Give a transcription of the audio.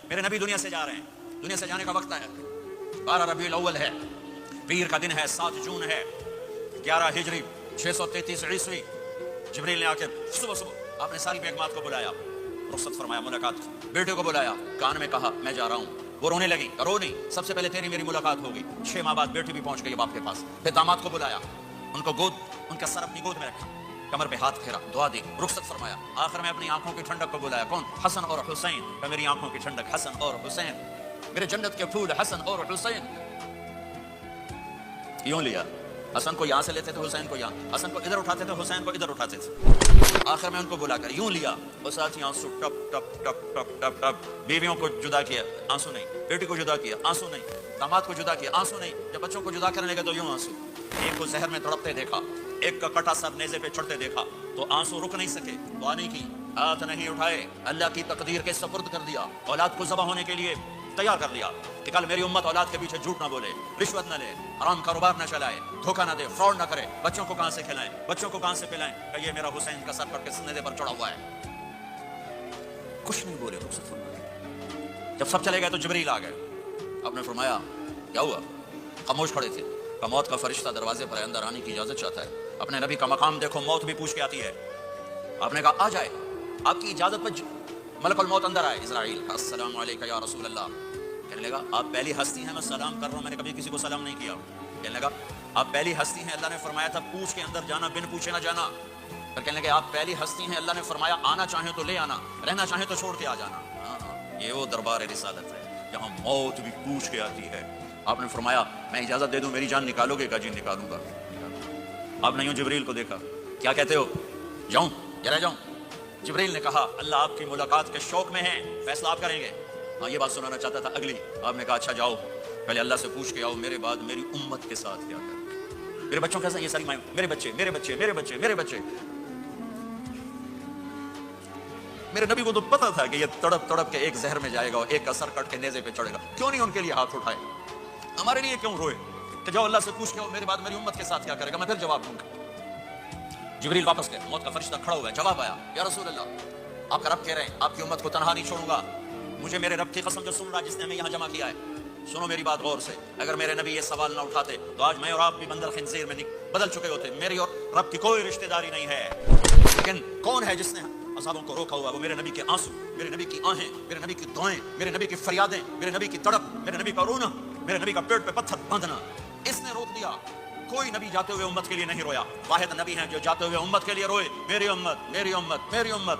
میرے نبی دنیا سے جا رہے ہیں, دنیا سے جانے کا وقت ہے, 12 ربیع الاول ہے, پیر کا دن ہے, 7 جون ہے, 11 ہجری 633 عیسوی. جبریل نے آ کے صبح آپ نے ساری بیگمات کو بلایا, رخصت فرمایا, ملاقات کی, بیٹے کو بلایا, کان میں کہا میں جا رہا ہوں. وہ رونے لگی, رو نہیں, سب سے پہلے تیری میری ملاقات ہوگی. 6 ماہ بعد بیٹی بھی پہنچ گئی باپ کے پاس. پھر داماد کو بلایا, ان کو گود, ان کا سر اپنی گود میں رکھا, کمر پہ ہاتھ پھیرا, دعا دی, رخصت فرمایا. آخر میں اپنی آنکھوں کی ٹھنڈک کو بلایا, کون؟ حسن اور حسین. کہ میری آنکھوں کی ٹھنڈک حسن اور حسین, میرے جنت کے پھول حسن اور حسین. یوں لیا, حسن کو یہاں سے لیتے تھے, حسین کو یہاں, حسن کو ادھر اٹھاتے تھے, حسین کو ادھر اٹھاتے تھے. آخر میں ان کو بلا کر یوں لیا, اور ساتھ ہی آنسو ٹپ ٹپ ٹپ ٹپ ٹپ ٹپ. بیویوں کو جدا کیا, آنسو نہیں. بیٹی کو جدا کیا, آنسو نہیں. داماد کو جدا کیا, آنسو نہیں. جب بچوں کو جدا کرنے لگے تو یوں آنسو. ایک کو زہر میں تڑپتے دیکھا, ایک کا کٹا سر نیزے پہ چڑھتے دیکھا, تو آنسو رک نہیں سکے, دعا نہیں کی, ہاتھ نہیں اٹھائے, اللہ کی تقدیر کے سپرد کر دیا, اولاد کو ذبح ہونے کے لیے تیار کر دیا کہ کل میری امت اولاد کے پیچھے جھوٹ نہ بولے, رشوت نہ لے, حرام کاروبار نہ چلائے, دھوکہ نہ دے, فراڈ نہ کرے. بچوں کو کہاں سے کھلائیں, بچوں کو کہاں سے پلائیں, کہ یہ میرا حسین کا سر کٹ کے سینے پر چڑھا ہوا ہے. کچھ نہیں بولے. جب سب چلے گئے تو جبریل آ گئے. آپ نے فرمایا کیا ہوا؟ خاموش کھڑے تھے. کہ موت کا فرشتہ دروازے پر اندر آنے کی اجازت چاہتا ہے. اپنے نبی کا مقام دیکھو, موت بھی پوچھ کے آتی ہے. آپ نے کہا آ جائے, آپ کی اجازت پر ملک الموت اندر آئے. اسرائیل کا السلام علیکم یا رسول اللہ. کہنے لگا آپ پہلی ہستی ہیں, میں سلام کر رہا ہوں, میں نے کبھی کسی کو سلام نہیں کیا. کہنے لگا آپ پہلی ہستی ہیں, اللہ نے فرمایا تھا پوچھ کے اندر جانا, بن پوچھے نہ جانا. پھر کہنے لگے آپ پہلی ہستی ہیں, اللہ نے فرمایا آنا چاہیں تو لے آنا, رہنا چاہیں تو چھوڑ کے آ جانا. یہ وہ دربار رسالت ہے جہاں موت بھی پوچھ کے آتی ہے. آپ نے فرمایا میں اجازت دے دوں میری جان نکالو گے؟ کہا جی نکالوں گا. آپ نے یوں جبریل کو دیکھا, کیا کہتے ہو, جاؤں یا رہ جاؤں؟ جبریل نے کہا اللہ آپ کی ملاقات کے شوق میں ہیں, فیصلہ آپ کریں گے. ہاں یہ بات سنانا چاہتا تھا اگلی. آپ نے کہا اچھا جاؤ, پہلے اللہ سے پوچھ کے آؤ میرے بعد میری امت کے ساتھ کیا کریں, میرے بچوں کیسا, یہ ساری مائیں, میرے بچے میرے بچے میرے بچے میرے بچے. میرے نبی کو تو پتا تھا کہ یہ تڑپ تڑپ کے ایک زہر میں جائے گا اور ایک کا سر کٹ کے نیزے پہ چڑھے گا. کیوں نہیں ان کے لیے ہاتھ اٹھائے, ہمارے لیے کیوں روئے کہ جاؤ اللہ سے پوچھ کے آؤ میرے بعد میری امت کے ساتھ کیا کرے گا, میں پھر جواب دوں گا. جبریل واپس گئے, موت کا فرشتہ کھڑا ہوا ہے, جواب آیا یا رسول اللہ آپ کا رب کہہ رہے ہیں آپ کی امت کو تنہا نہیں چھوڑوں گا. مجھے میرے رب کی قسم جو سن رہا جس نے ہمیں یہاں جمع کیا ہے, سنو میری بات غور سے. اگر میرے نبی یہ سوال نہ اٹھاتے تو آج میں اور آپ بھی بندر خنزیر میں بدل چکے ہوتے. میری اور رب کی کوئی رشتہ داری نہیں ہے. لیکن کون ہے جس نے عذابوں کو روکا ہوا؟ وہ میرے نبی کے آنسو, میرے نبی کی آہیں, میرے نبی کی دعائیں, میرے نبی کی فریادیں, میرے نبی کی تڑپ, میرے نبی کا رونا, میرے نبی کا پیٹ پہ پتھر باندھنا. اس نے روک دیا. کوئی نبی جاتے ہوئے امت کے لیے نہیں رویا, واحد نبی ہیں جو جاتے ہوئے امت کے لیے روئے, میری امت میری امت میری امت.